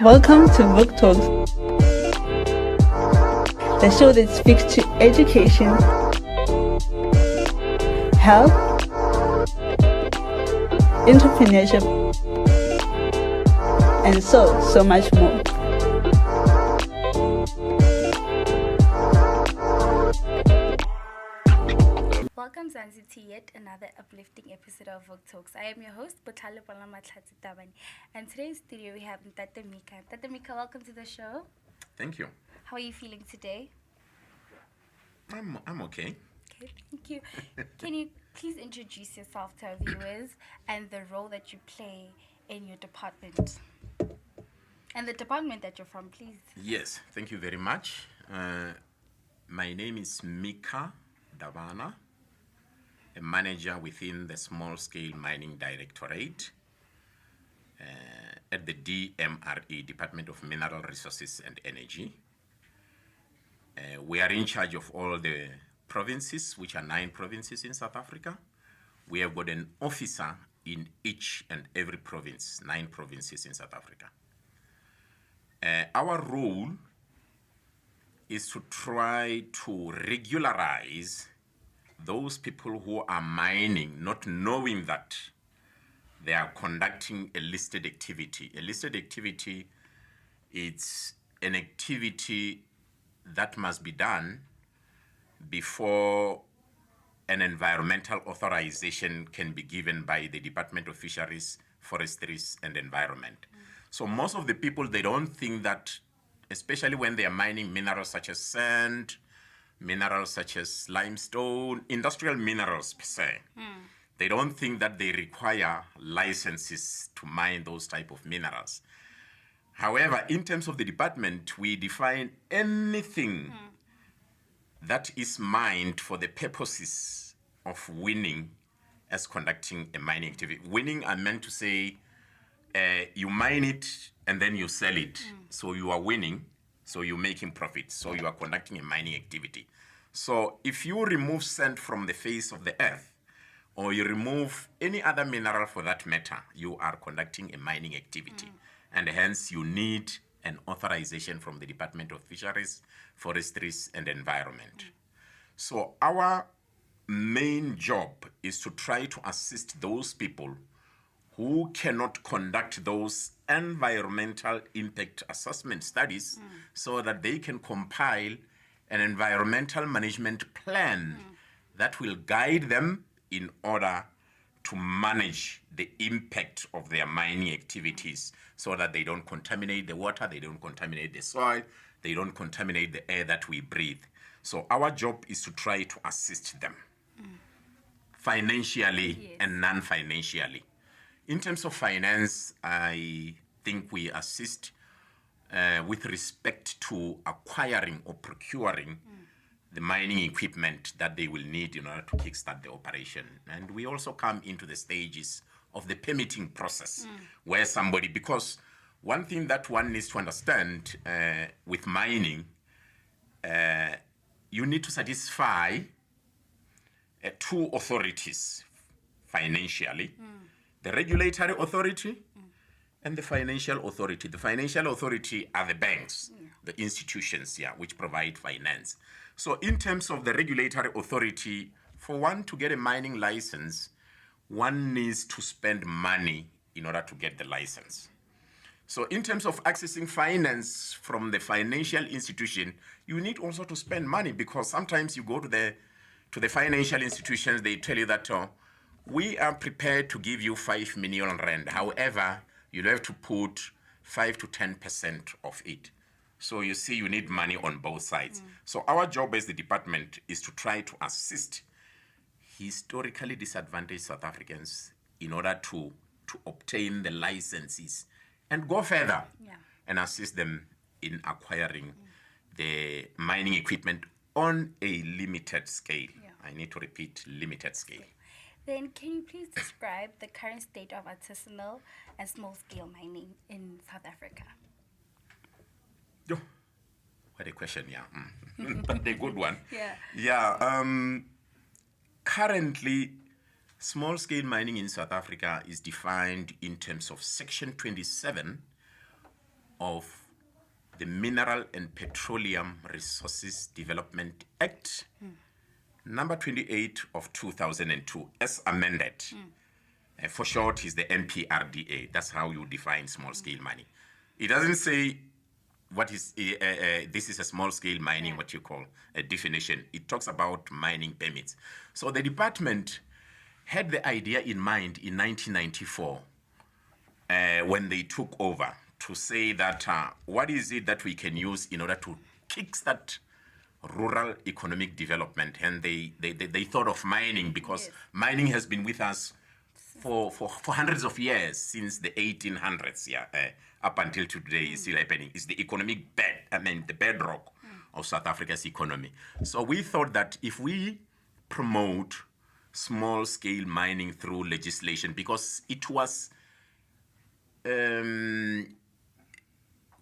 Welcome to Vuk Talks, the show that speaks to education, health, entrepreneurship, and so much more. Welcome Zanzi to yet another uplifting episode of Vuk Talks. I am your host, and today in studio we have Tate Mika. Tate Mika, welcome to the show. Thank you. How are you feeling today? I'm okay. Okay, thank you. Can you please introduce yourself to our viewers and the role that you play in your department? And the department that you're from, please. Yes, thank you very much. My name is Mika Davana, a manager within the Small Scale Mining Directorate at the DMRE, Department of Mineral Resources and Energy. We are in charge of all the provinces, which are 9 provinces in South Africa. We have got an officer in each and every province, 9 provinces in South Africa. Our role is to try to regularize those people who are mining, not knowing that they are conducting a listed activity. A listed activity, it's an activity that must be done before an environmental authorization can be given by the Department of Fisheries, Forestries and Environment. So most of the people, they don't think that, especially when they are mining minerals such as sand, minerals such as limestone, industrial minerals per se. They don't think that they require licenses to mine those type of minerals. However, in terms of the department, we define anything that is mined for the purposes of winning as conducting a mining activity. Winning, I meant to say, you mine it and then you sell it. So you are winning. So you're making profit. So you are conducting a mining activity. So if you remove sand from the face of the earth, or you remove any other mineral for that matter, you are conducting a mining activity. And hence you need an authorization from the Department of Fisheries, Forestries and Environment. So our main job is to try to assist those people who cannot conduct those environmental impact assessment studies so that they can compile an environmental management plan that will guide them in order to manage the impact of their mining activities so that they don't contaminate the water, they don't contaminate the soil, they don't contaminate the air that we breathe. So our job is to try to assist them financially and non-financially. In terms of finance, I think we assist with respect to acquiring or procuring the mining equipment that they will need in order to kickstart the operation. And we also come into the stages of the permitting process where somebody, because one thing that one needs to understand with mining, you need to satisfy 2 authorities financially. The regulatory authority and the financial authority. The financial authority are the banks, the institutions, which provide finance. So in terms of the regulatory authority, for one to get a mining license, one needs to spend money in order to get the license. So in terms of accessing finance from the financial institution, you need also to spend money, because sometimes you go to the financial institutions, they tell you that we are prepared to give you 5 million rand. However, you'll have to put 5 to 10% of it. So you see, you need money on both sides. So our job as the department is to try to assist historically disadvantaged South Africans in order to obtain the licenses and go further and assist them in acquiring the mining equipment on a limited scale. I need to repeat, limited scale. Then can you please describe the current state of artisanal and small-scale mining in South Africa? Oh, what a question, But a good one. Yeah. Currently, small-scale mining in South Africa is defined in terms of Section 27 of the Mineral and Petroleum Resources Development Act, number 28 of 2002, as amended. For short, is the MPRDA. That's how you define small-scale mining. It doesn't say what is this is a small-scale mining, what you call a definition. It talks about mining permits. So the department had the idea in mind in 1994 when they took over to say that what is it that we can use in order to kickstart rural economic development. And they thought of mining because mining has been with us for hundreds of years, since the 1800s, up until today, is still happening. It's the economic the bedrock of South Africa's economy. So we thought that if we promote small-scale mining through legislation, because it was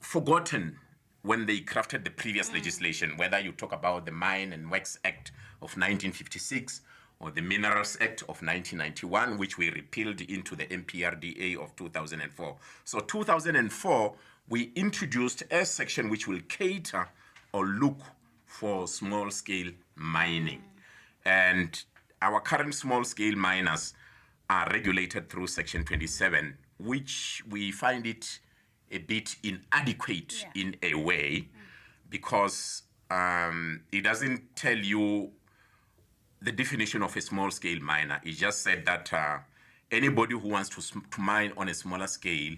forgotten when they crafted the previous legislation, whether you talk about the Mine and Works Act of 1956 or the Minerals Act of 1991, which we repealed into the MPRDA of 2004. So 2004, we introduced a section which will cater or look for small-scale mining. And our current small-scale miners are regulated through Section 27, which we find it a bit inadequate in a way, because it doesn't tell you the definition of a small-scale miner. It just said that anybody who wants to mine on a smaller scale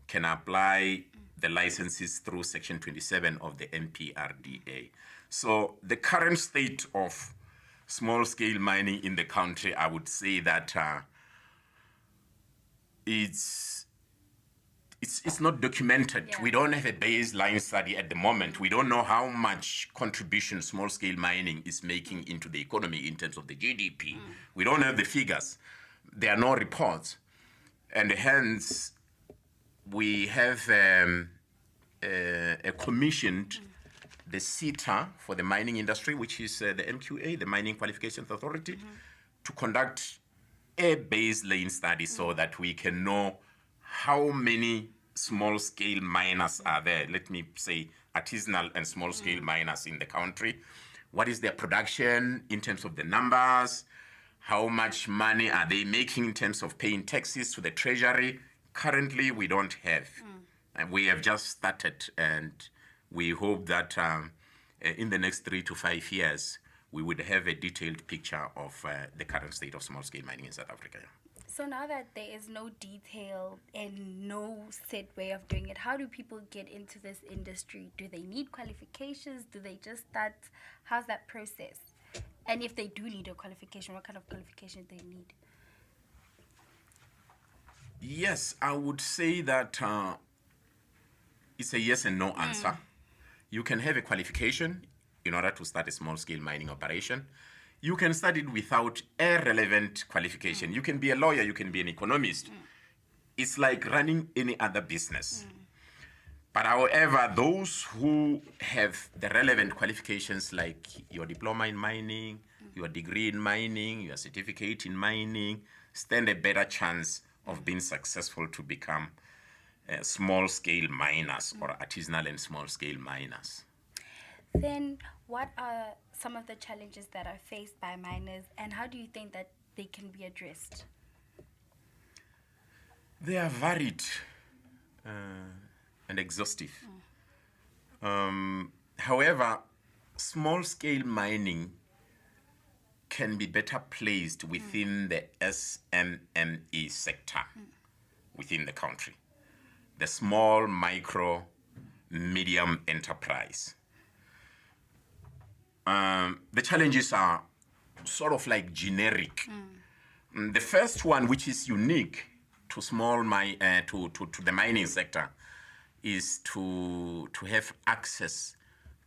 can apply the licenses through Section 27 of the MPRDA. So the current state of small-scale mining in the country, I would say that it's not documented. We don't have a baseline study at the moment. We don't know how much contribution small-scale mining is making into the economy in terms of the GDP. We don't have the figures. There are no reports. And hence, we have commissioned the CETA for the mining industry, which is the MQA, the Mining Qualifications Authority, to conduct a baseline study so that we can know how many small-scale miners are there. Let me say artisanal and small-scale miners in the country. What is their production in terms of the numbers? How much money are they making in terms of paying taxes to the treasury? Currently, we don't have. And we have just started, and we hope that in the next 3 to 5 years, we would have a detailed picture of the current state of small-scale mining in South Africa. So now that there is no detail and no set way of doing it, how do people get into this industry? Do they need qualifications? Do they just start? How's that process? And if they do need a qualification, what kind of qualification they need? Yes, I would say that it's a yes and no answer. You can have a qualification in order to start a small-scale mining operation. You can start it without a relevant qualification. You can be a lawyer, you can be an economist. It's like running any other business. But however, those who have the relevant qualifications, like your diploma in mining, your degree in mining, your certificate in mining, stand a better chance of being successful to become small-scale miners or artisanal and small-scale miners. Then what are some of the challenges that are faced by miners, and how do you think that they can be addressed? They are varied and exhaustive. However, small-scale mining can be better placed within the SMME sector within the country. The small, micro, medium enterprise. The challenges are sort of like generic. The first one, which is unique to to the mining sector, is to have access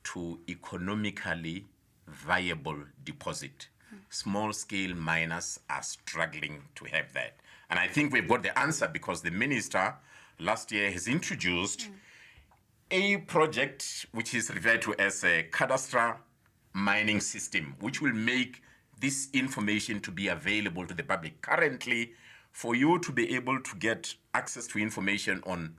to economically viable deposit. Small-scale miners are struggling to have that. And I think we've got the answer, because the minister last year has introduced a project which is referred to as a cadastral mining system, which will make this information to be available to the public. Currently, for you to be able to get access to information on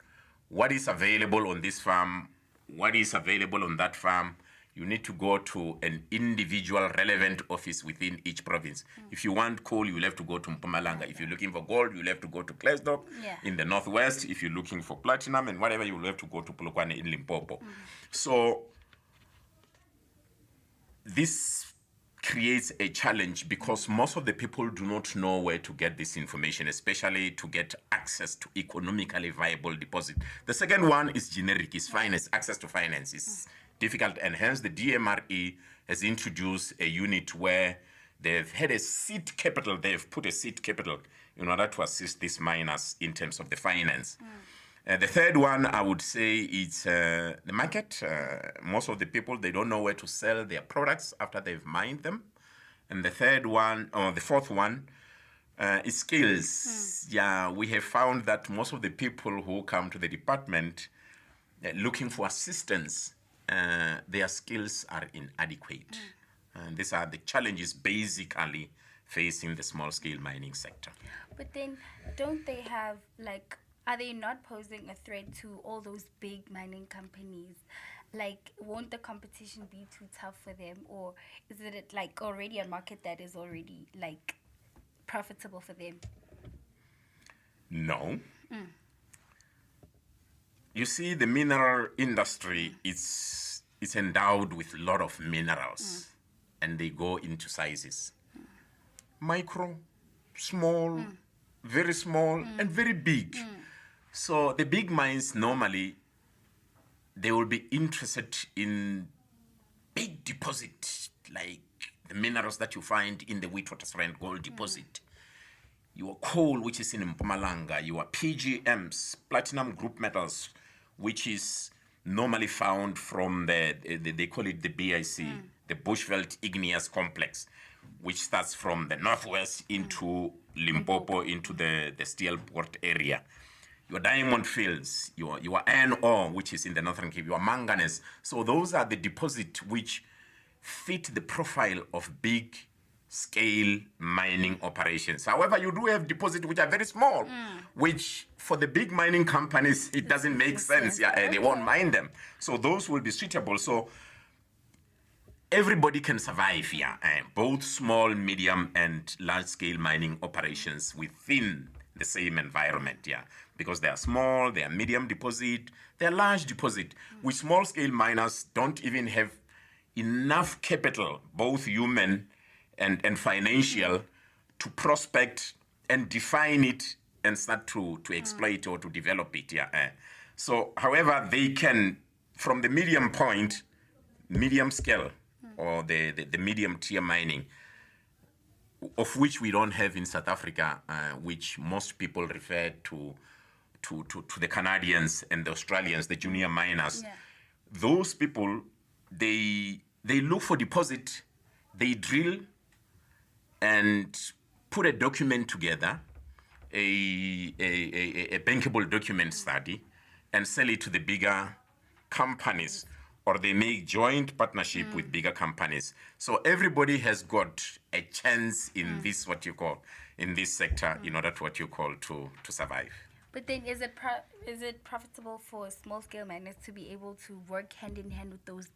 what is available on this farm, what is available on that farm. You need to go to an individual relevant office within each province. If you want coal, you'll have to go to Mpumalanga. If you're looking for gold, you'll have to go to Klesdorp in the northwest. If you're looking for platinum and whatever, you'll have to go to Polokwane in Limpopo. So this creates a challenge because most of the people do not know where to get this information, especially to get access to economically viable deposit. The second one is generic, is finance, access to finance is difficult, and hence the DMRE has introduced a unit where they've had a seed capital, they've put a seed capital in order to assist these miners in terms of the finance. The third one, I would say, is the market. Most of the people, they don't know where to sell their products after they've mined them. And the third one, or the fourth one, is skills. Yeah, we have found that most of the people who come to the department looking for assistance, their skills are inadequate. And these are the challenges basically facing the small-scale mining sector. But then, don't they have, like, are they not posing a threat to all those big mining companies? Like, won't the competition be too tough for them? Or is it, like, already a market that is already, like, profitable for them? No. You see, the mineral industry, it's endowed with a lot of minerals, and they go into sizes. Micro, small, very small, and very big. So the big mines normally, they will be interested in big deposit, like the minerals that you find in the Witwatersrand gold deposit. Your coal, which is in Mpumalanga, your PGMs, platinum group metals, which is normally found from they call it the BIC, the Bushveld Igneous Complex, which starts from the northwest into Limpopo, into the Steelport area. Your diamond fields, your iron ore, which is in the Northern Cape, your manganese. So those are the deposits which fit the profile of big scale mining operations. However, you do have deposits which are very small, which for the big mining companies, it doesn't make sense. Yeah, they won't mine them. So those will be suitable. So everybody can survive here, both small, medium, and large-scale mining operations within the same environment, because they are small, they are medium deposit, they are large deposit. With small-scale miners don't even have enough capital, both human and financial, to prospect and define it and start to exploit or to develop it. So, however, they can, from the medium point, medium scale, or the medium tier mining, of which we don't have in South Africa, which most people refer to the Canadians and the Australians, the junior miners. Those people, they look for deposit, they drill and put a document together, a bankable document study, and sell it to the bigger companies, or they make joint partnership with bigger companies. So everybody has got a chance in this, what you call, in this sector, in order to what you call to survive. But then is it profitable for small-scale miners to be able to work hand-in-hand with those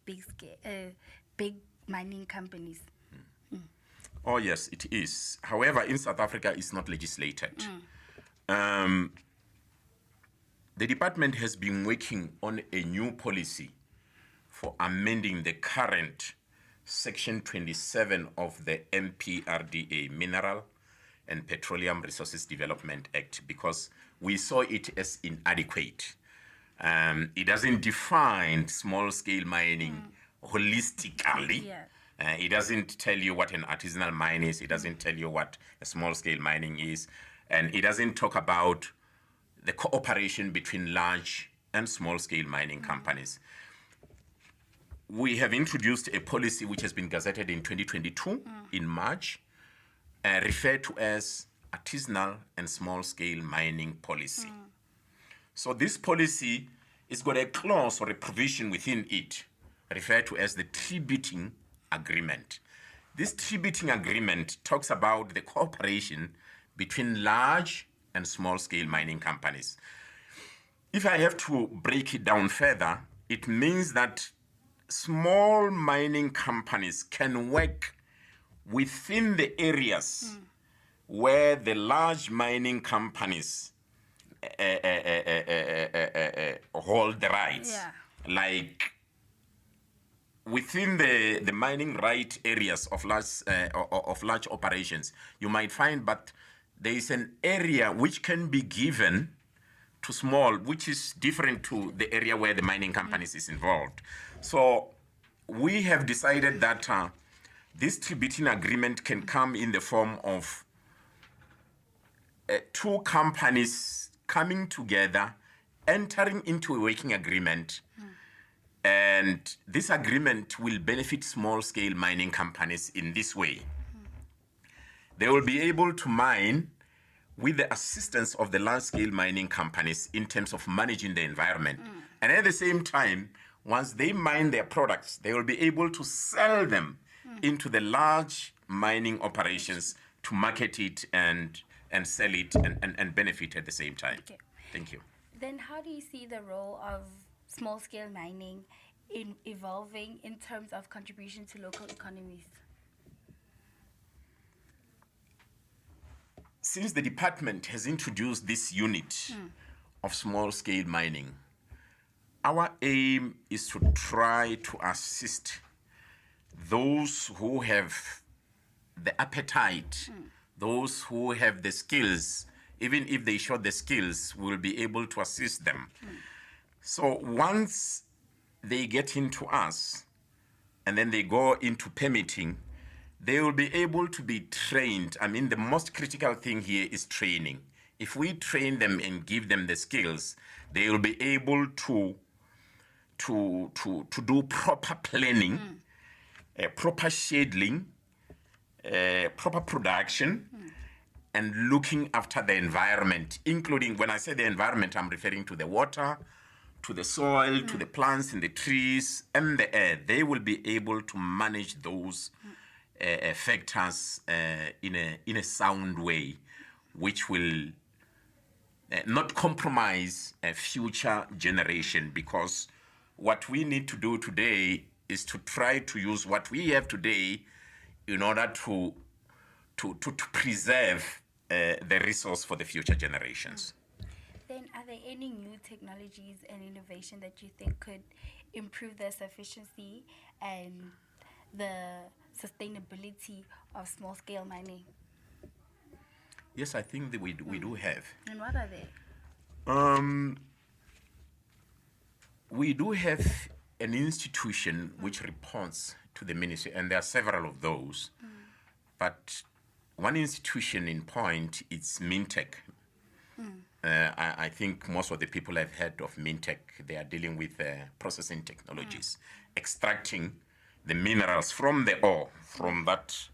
big mining companies? Oh, yes, it is. However, in South Africa, it's not legislated. The department has been working on a new policy for amending the current Section 27 of the MPRDA, Mineral and Petroleum Resources Development Act, because we saw it as inadequate. It doesn't define small-scale mining holistically. It doesn't tell you what an artisanal mine is. It doesn't tell you what a small-scale mining is. And it doesn't talk about the cooperation between large and small-scale mining companies. We have introduced a policy which has been gazetted in 2022 in March, referred to as artisanal and small-scale mining policy. So this policy has got a clause or a provision within it referred to as the tributing agreement. This tributing agreement talks about the cooperation between large and small-scale mining companies. if I have to break it down further, it means that small mining companies can work within the areas where the large mining companies hold the rights. Yeah. Like within the mining right areas of large operations, you might find, but there is an area which can be given to small, which is different to the area where the mining companies is involved. So we have decided that this tributing agreement can come in the form of two companies coming together, entering into a working agreement, and this agreement will benefit small-scale mining companies in this way. They will be able to mine with the assistance of the large-scale mining companies in terms of managing the environment. And at the same time, once they mine their products, they will be able to sell them into the large mining operations to market it and sell it and benefit at the same time. Okay. Thank you. Then how do you see the role of small-scale mining in evolving in terms of contribution to local economies? Since the department has introduced this unit of small-scale mining, our aim is to try to assist those who have the appetite, those who have the skills. Even if they show the skills, we'll be able to assist them. So once they get into us and then they go into permitting, they will be able to be trained. I mean, the most critical thing here is training. If we train them and give them the skills, they will be able to do proper planning, proper scheduling, proper production, and looking after the environment, including, when I say the environment, I'm referring to the water, to the soil, to the plants and the trees and the air. They will be able to manage those factors in a sound way, which will not compromise a future generation, because what we need to do today is to try to use what we have today in order to preserve the resource for the future generations. Then are there any new technologies and innovation that you think could improve the sufficiency and the sustainability of small-scale mining? Yes, I think that we do have. And what are they? We do have an institution which reports to the ministry, and there are several of those. But one institution in point is Mintech. I think most of the people have heard of Mintech. They are dealing with processing technologies, extracting the minerals from the ore, from that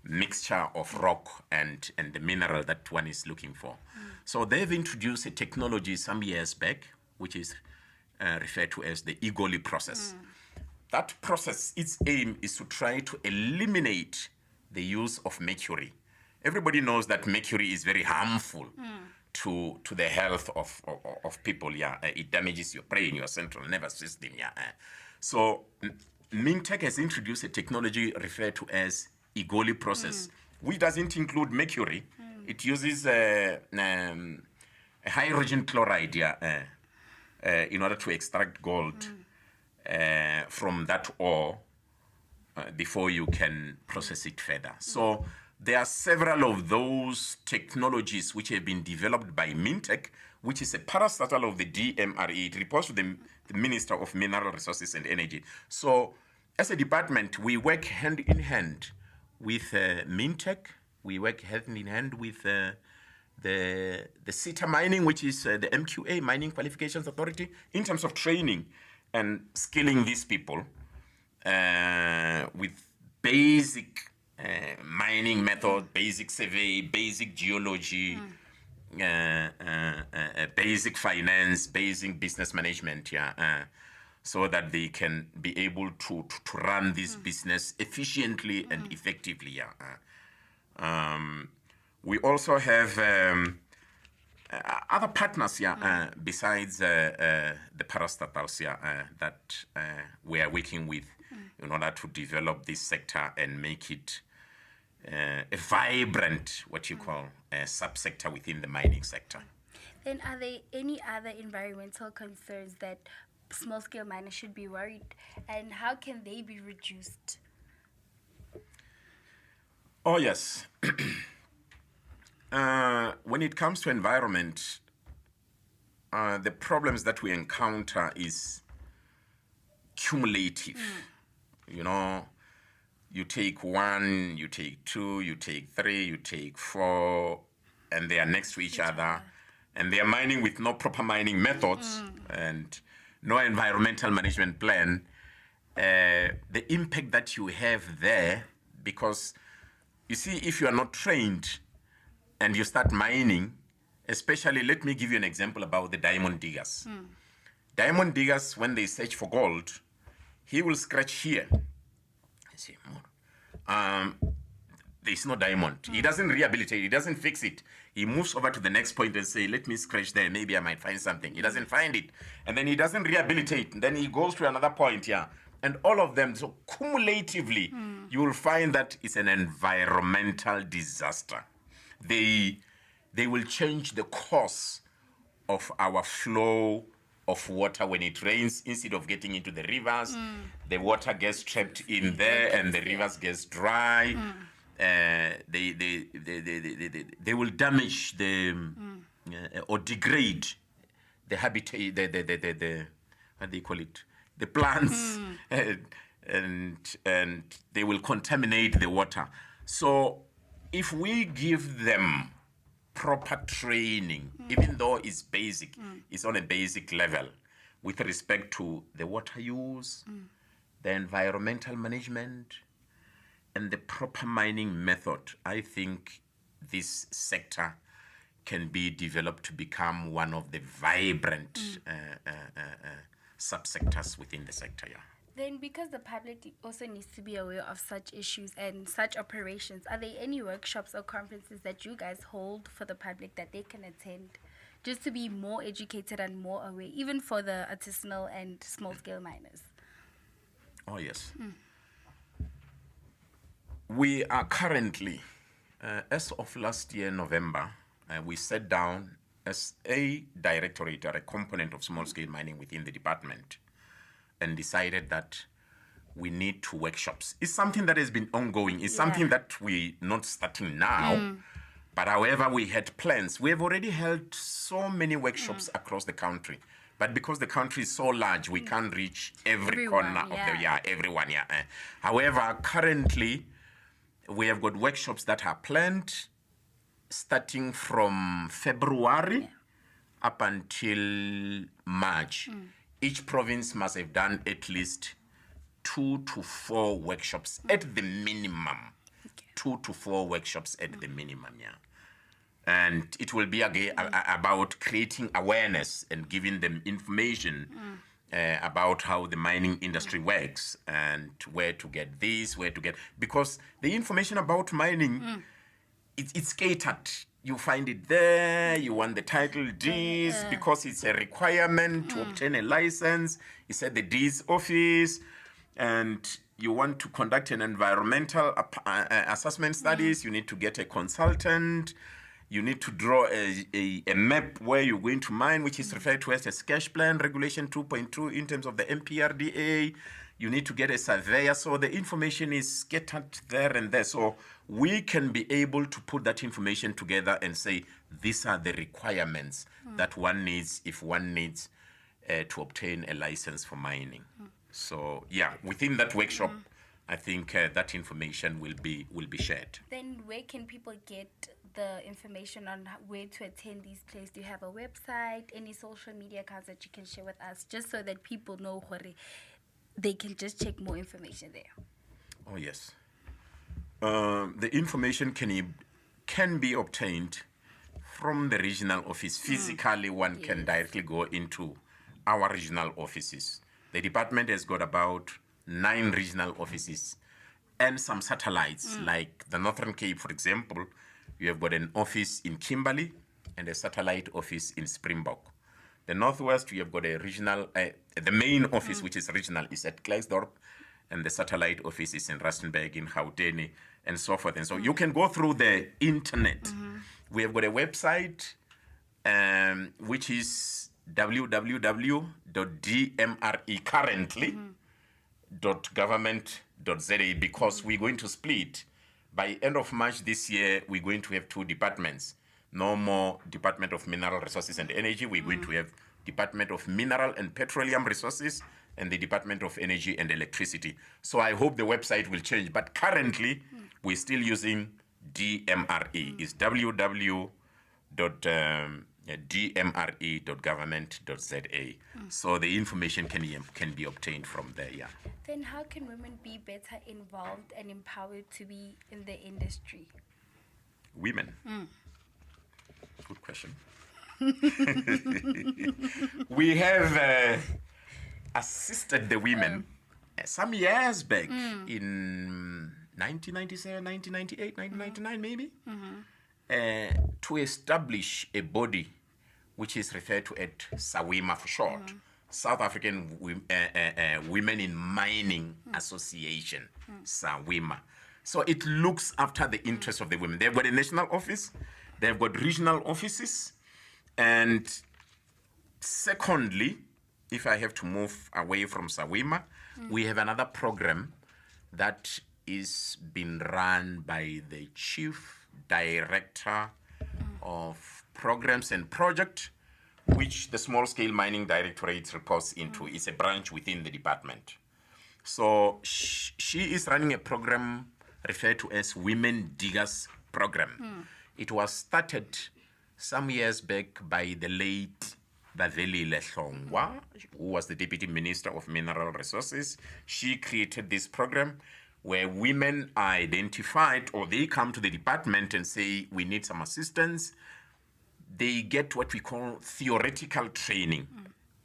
mixture of rock and the mineral that one is looking for. So they've introduced a technology some years back, which is referred to as the EGOLI process. That process, its aim is to try to eliminate the use of mercury. Everybody knows that mercury is very harmful to the health of people. Yeah, it damages your brain, your central nervous system. Yeah, so Mintech has introduced a technology referred to as EGOLI process, which doesn't include mercury. It uses hydrogen chloride, in order to extract gold from that ore before you can process it further. So there are several of those technologies which have been developed by Mintech, which is a parastatal of the DMRE. It reports to the Minister of Mineral Resources and Energy. So as a department, we work hand in hand with Mintech. We work hand in hand with the CITA Mining, which is the MQA, Mining Qualifications Authority, in terms of training and skilling these people with basic mining method, basic survey, basic geology, basic finance, basic business management, so that they can be able to run this business efficiently and effectively. We also have other partners besides the parastatals that we are working with in order to develop this sector and make it a vibrant, what you call, subsector within the mining sector. Then are there any other environmental concerns that small-scale miners should be worried, and how can they be reduced? Oh, yes. When it comes to environment, the problems that we encounter is cumulative. You know, you take 1, you take 2, you take 3, you take 4, and they are next to each other. And they are mining with no proper mining methods and no environmental management plan. The impact that you have there, because you see, if you are not trained and you start mining, especially, let me give you an example about the diamond diggers. Diamond diggers, when they search for gold, he will scratch here. I say, there's no diamond. He doesn't rehabilitate, he doesn't fix it. He moves over to the next point and say, let me scratch there, maybe I might find something. He doesn't find it. And then he doesn't rehabilitate. And then he goes to another point, And all of them, so cumulatively, you will find that it's an environmental disaster. They will change the course of our flow of water when it rains. Instead of getting into the rivers, the water gets trapped in there and the rivers gets dry. They will damage or degrade the habitat, the what do you call it, the plants, and they will contaminate the water. So if we give them proper training, even though it's basic, it's on a basic level with respect to the water use, the environmental management, and the proper mining method, I think this sector can be developed to become one of the vibrant subsectors within the sector. Then, because the public also needs to be aware of such issues and such operations, are there any workshops or conferences that you guys hold for the public that they can attend, just to be more educated and more aware, even for the artisanal and small-scale miners? Oh, yes. We are currently, as of last year, November, we sat down as a directorate or a component of small-scale mining within the department and decided that we need 2 workshops. It's something that has been ongoing. It's something that we're not starting now. But however, we had plans. We have already held so many workshops across the country. But because the country is so large, we can't reach everyone, corner of everyone. However, currently, we have got workshops that are planned starting from February up until March. Each province must have done at least 2 to 4 workshops at the minimum. 2 to 4 workshops at the minimum, And it will be again about creating awareness and giving them information about how the mining industry works and where to get this, because the information about mining, it's catered. You find it there, you want the title deeds because it's a requirement to obtain a license. It's at the deeds office, and you want to conduct an environmental assessment studies, you need to get a consultant. You need to draw a map where you're going to mine, which is referred to as a sketch plan, regulation 2.2 in terms of the MPRDA. You need to get a surveyor. So the information is scattered there and there. So we can be able to put that information together and say, these are the requirements that one needs if one needs to obtain a license for mining. So within that workshop, I think that information will be shared. Then where can people get the information on where to attend these places? Do you have a website, any social media accounts that you can share with us, just so that people know where they can just check more information there? Oh, yes. The information can be obtained from the regional office. Physically, one can directly go into our regional offices. The department has got about 9 regional offices and some satellites, like the Northern Cape, for example. You have got an office in Kimberley, and a satellite office in Springbok. The Northwest, we have got a regional, the main office, which is regional, is at Klerksdorp, and the satellite office is in Rustenburg, in Gauteng, and so forth. And so you can go through the internet. We have got a website, which is www.dmrecurrently.government.za, because we're going to split. By end of March this year, we're going to have 2 departments. No more Department of Mineral Resources and Energy. We're going to have Department of Mineral and Petroleum Resources and the Department of Energy and Electricity. So I hope the website will change. But currently, we're still using DMRE. It's www.dmre.government.za. So the information can be obtained from there, yeah. Then how can women be better involved and empowered to be in the industry? Women. Good question. We have assisted the women some years back in 1997, 1998, 1999 maybe, to establish a body which is referred to as SAWIMA for short, South African Women in Mining Association, SAWIMA. So it looks after the interests of the women. They've got a national office, they've got regional offices, and secondly, if I have to move away from SAWIMA, we have another program that is being run by the Chief Director of Programs and Project, which the Small Scale Mining Directorate reports into. It's a branch within the department. So she is running a program referred to as Women Diggers Program. It was started some years back by the late Baveli Lehlongwa, who was the Deputy Minister of Mineral Resources. She created this program where women are identified, or they come to the department and say, we need some assistance. They get what we call theoretical training,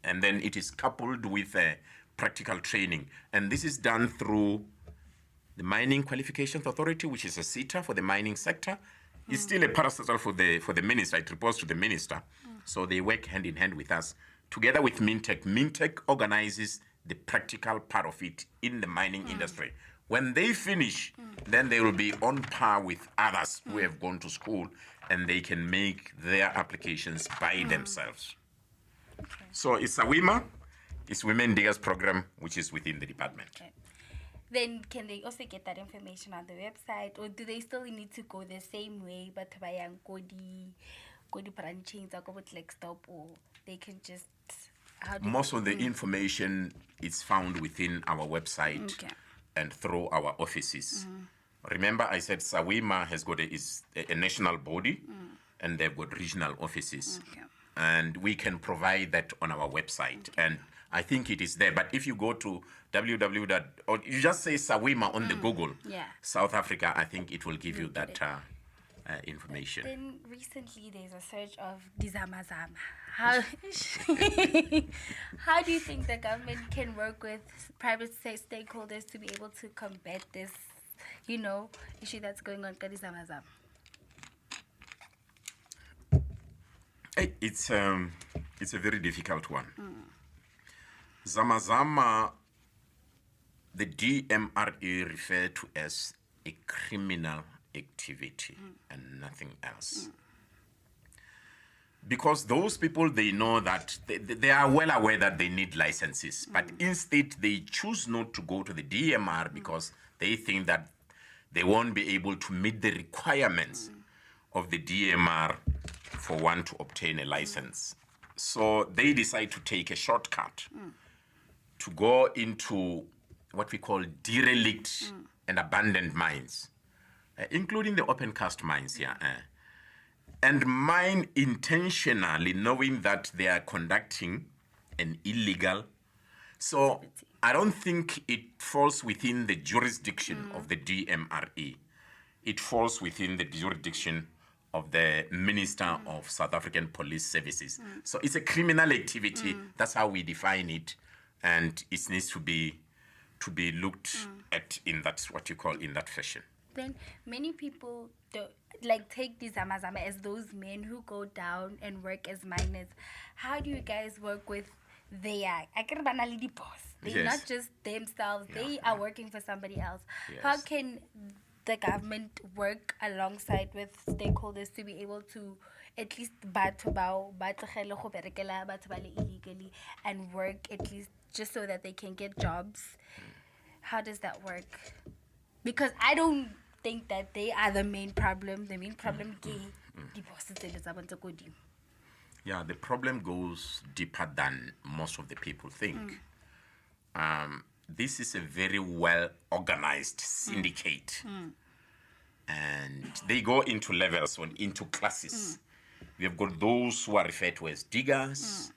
and then it is coupled with practical training. And this is done through the Mining Qualifications Authority, which is a SETA for the mining sector. It's still a parastatal for the minister. It reports to the minister. So they work hand in hand with us. Together with Mintech, Mintech organizes the practical part of it in the mining industry. When they finish, then they will be on par with others who have gone to school, and they can make their applications by themselves. Okay. So it's SAWIMA, it's Women Diggers Program, which is within the department. Okay. Then can they also get that information on the website, or do they still need to go the same way, but by Kodi branchings or stop, or they can just most of the information is found within our website and through our offices. Remember, I said SAWIMA has got is a national body, and they've got regional offices, and we can provide that on our website. And I think it is there. But if you go to www. or you just say SAWIMA on the Google, South Africa, I think it will give you that information. Then recently there's a surge of Dizamazama. How how do you think the government can work with private stakeholders to be able to combat this, issue that's going on with Dizamazama? It's a very difficult one. Zamazama, the DMRE referred to as a criminal activity and nothing else. Because those people, they know that they are well aware that they need licenses, but instead they choose not to go to the DMR because they think that they won't be able to meet the requirements of the DMR for one to obtain a license. So they decide to take a shortcut to go into what we call derelict and abandoned mines, including the open cast mines here. And mine intentionally, knowing that they are conducting an illegal. So I don't think it falls within the jurisdiction of the DMRE. It falls within the jurisdiction of the Minister of South African Police Services. So it's a criminal activity. That's how we define it. And it needs to be looked at in that, what you call, in that fashion. Then many people do, like, take these zamazama as those men who go down and work as miners. How do you guys work with their boss? They're Yes. not just themselves, they Yeah. are working for somebody else. Yes. How can the government work alongside with stakeholders to be able to at least batho bao ba tlogele go berekela batho ba le illegally and work at least just so that they can get jobs? How does that work? Because I don't think that they are the main problem. The main problem ke di bosses tse tsa bone tse ko godimo. Yeah, the problem goes deeper than most of the people think. This is a very well organized syndicate. And they go into levels or into classes. We have got those who are referred to as diggers,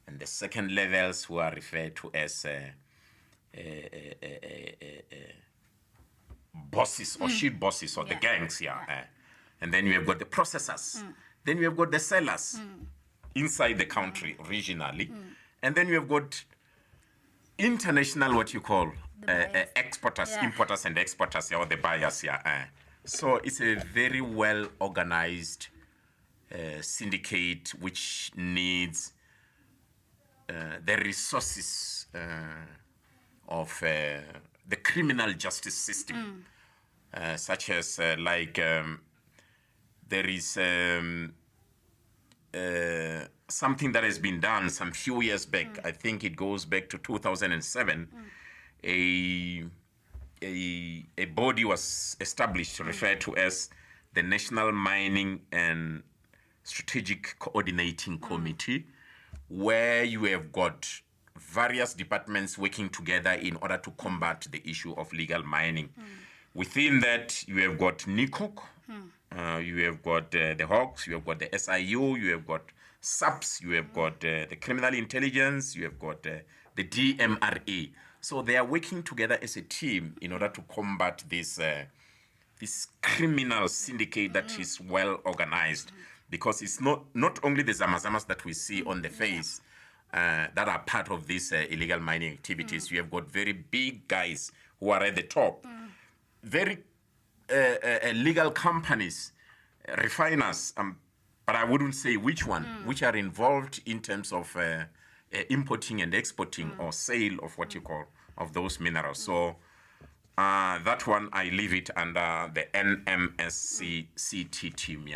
and the second levels who are referred to as bosses or sheet bosses or the gangs, and then we have got the processors. Then we have got the sellers inside the country regionally. And then we have got international, what you call exporters, importers and exporters, or the buyers. So it's a very well organized syndicate which needs the resources of the criminal justice system, such as there is something that has been done some few years back. I think it goes back to 2007. A body was established referred to as the National Mining and Strategic Coordinating Committee, where you have got various departments working together in order to combat the issue of legal mining. Within that, you have got NICOC, you have got the Hawks, you have got the SIU, you have got SAPS, you have got the Criminal Intelligence, you have got the DMRA. So they are working together as a team in order to combat this this criminal syndicate that is well organized, because it's not only the zamazamas that we see on the face that are part of these illegal mining activities. You have got very big guys who are at the top, very legal companies, refiners, but I wouldn't say which one, which are involved in terms of importing and exporting or sale of what you call of those minerals. So that one, I leave it under the NMSCT team,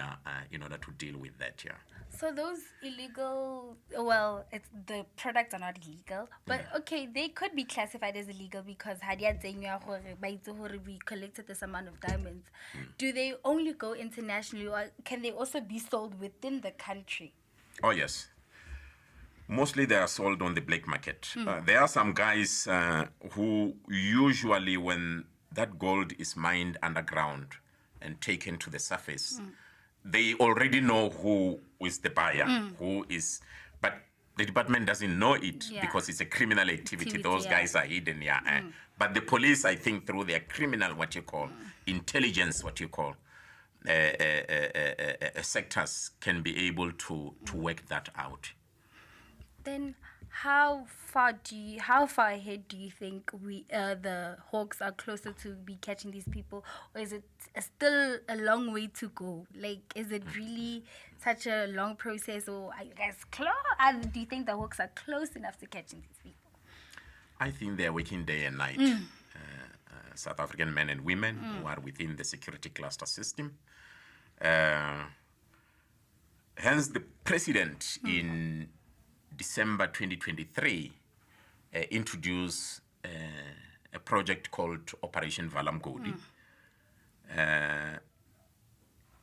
in order to deal with that, So those illegal, well, it's the products are not illegal, but okay, they could be classified as illegal because we collected this amount of diamonds. Do they only go internationally, or can they also be sold within the country? Oh, yes. Mostly they are sold on the black market. There are some guys who usually, when that gold is mined underground and taken to the surface, they already know who is the buyer, who is, but the department doesn't know it because it's a criminal activity. Those guys are hidden, but the police, I think, through their criminal, what you call, intelligence, what you call, sectors can be able to work that out. Then how far ahead do you think the Hawks are closer to be catching these people, or is it still a long way to go? Like, is it really such a long process, or are you guys close? Do you think the Hawks are close enough to catching these people? I think they're working day and night. South African men and women who are within the security cluster system. Hence, the president in December 2023 introduced a project called Operation Valamgodi.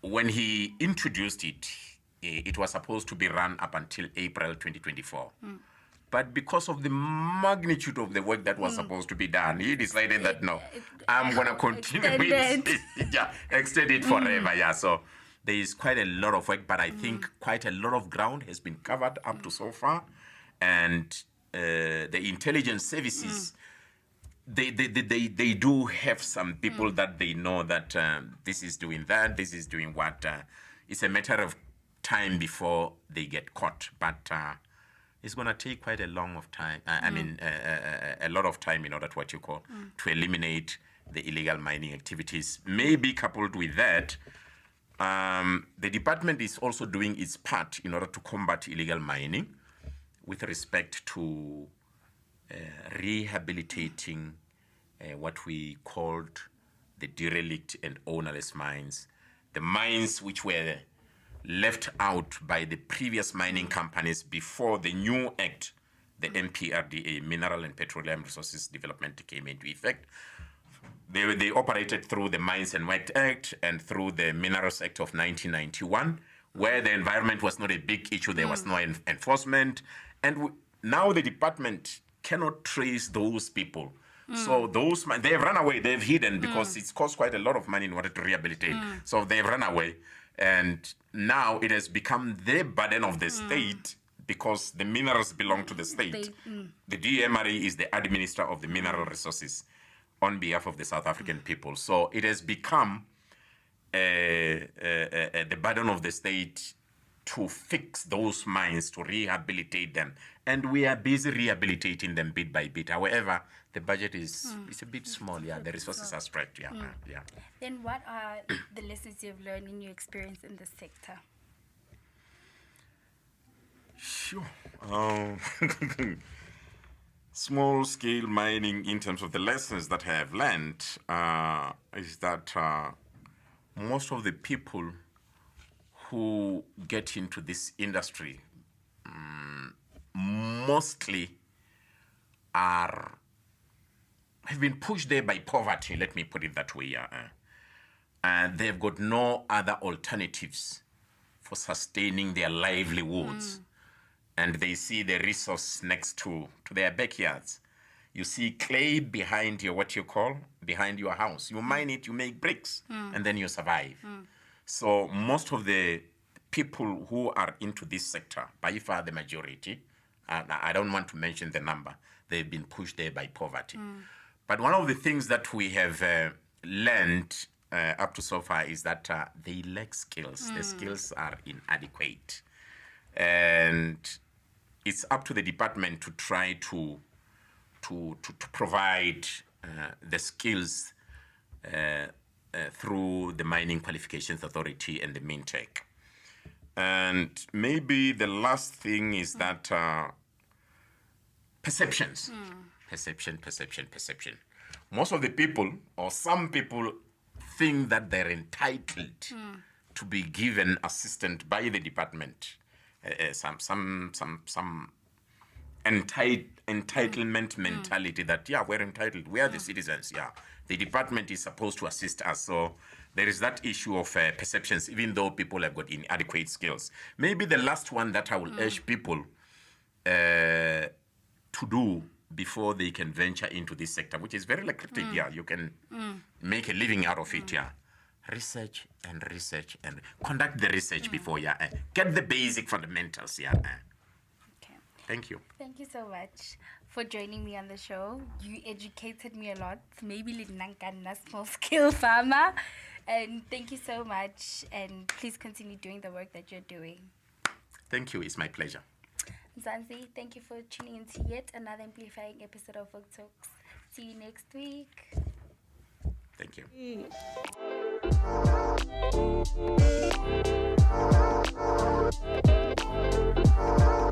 When he introduced it, it was supposed to be run up until April 2024. But because of the magnitude of the work that was supposed to be done, he decided that no, I'm going to continue extend it forever. So there is quite a lot of work, but I think quite a lot of ground has been covered up to so far. And the intelligence services, they do have some people that they know that this is doing that, this is doing what. It's a matter of time before they get caught. But it's going to take quite a long of time. A lot of time in order to what you call to eliminate the illegal mining activities. Maybe coupled with that, the department is also doing its part in order to combat illegal mining with respect to rehabilitating what we called the derelict and ownerless mines, the mines which were left out by the previous mining companies before the new act, the MPRDA, Mineral and Petroleum Resources Development, came into effect. They operated through the Mines and Works Act and through the Minerals Act of 1991, where the environment was not a big issue. There was no enforcement. And now the department cannot trace those people. So they've run away, they've hidden because it's cost quite a lot of money in order to rehabilitate. So they've run away. And now it has become the burden of the state because the minerals belong to the state. The DMRE is the administrator of the mineral resources on behalf of the South African people. So it has become the burden of the state to fix those mines, to rehabilitate them. And we are busy rehabilitating them bit by bit. However, the budget is a bit small, the resources are stretched, yeah. Then what are the lessons you've learned in your experience in this sector? Sure. Small scale mining, in terms of the lessons that I have learned, is that most of the people who get into this industry mostly have been pushed there by poverty, let me put it that way. And they've got no other alternatives for sustaining their livelihoods. And they see the resource next to their backyards. You see clay behind behind your house. You mine it, you make bricks, and then you survive. So most of the people who are into this sector, by far the majority, I don't want to mention the number, they've been pushed there by poverty. But one of the things that we have learned up to so far is that they lack skills. The skills are inadequate. And it's up to the department to try to provide the skills through the Mining Qualifications Authority and the MinTech. And maybe the last thing is that perceptions. Perception. Most of the people, or some people, think that they're entitled to be given assistance by the department. Some entitlement mentality that, we're entitled, we are the citizens, the department is supposed to assist us. So there is that issue of perceptions, even though people have got inadequate skills. Maybe the last one that I will urge people to do before they can venture into this sector, which is very lucrative, you can make a living out of it, research and conduct the research before, get the basic fundamentals, Okay. Thank you. Thank you so much for joining me on the show. You educated me a lot. Maybe Linnankana small scale farmer. And thank you so much. And please continue doing the work that you're doing. Thank you. It's my pleasure. Zanzi, thank you for tuning in to yet another amplifying episode of Vuk Talks. See you next week. Thank you.